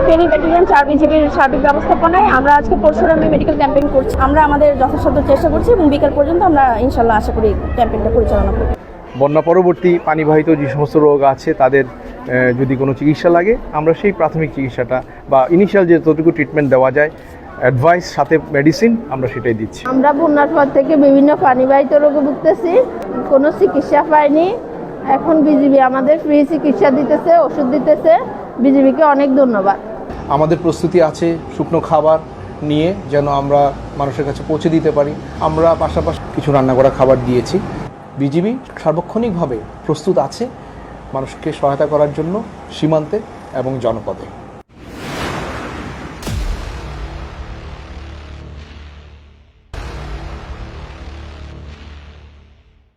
Feni battalion 4 বিজিবির সার্বিক ব্যবস্থাপনায় আমরা আজকে পরশুরামে মেডিকেল ক্যাম্পেইন করছি। আমরা আমাদের যথাসাধ্য চেষ্টা করছি এবং বিকেল পর্যন্ত আমরা ইনশাল্লাহ আশা করি ক্যাম্পেইনটা পরিচালনা করব। বন্যা পরবর্তী পানিবাহিত যে সমস্ত রোগ আছে তাদের যদি কোনো চিকিৎসা লাগে আমরা সেই প্রাথমিক চিকিৎসাটা বা ইনিশিয়াল যে যতটুকু ট্রিটমেন্ট দেওয়া যায় অ্যাডভাইস সাথে মেডিসিন আমরা সেটাই দিচ্ছি। আমরা বন্যার পর থেকে বিভিন্ন পানিবাহিত রোগে ভুগতেছি, কোনো চিকিৎসা পাইনি। এখন বিজিবি আমাদের ফ্রি চিকিৎসা দিতেছে, ওষুধ দিতেছে। বিজিবিকে অনেক ধন্যবাদ। আমাদের প্রস্তুতি আছে শুকনো খাবার নিয়ে যেন আমরা মানুষের কাছে পৌঁছে দিতে পারি। আমরা পাশাপাশি কিছু রান্না করা খাবার দিয়েছি। বিজিবি সার্বক্ষণিকভাবে প্রস্তুত আছে মানুষকে সহায়তা করার জন্য সীমান্তে এবং জনপদে।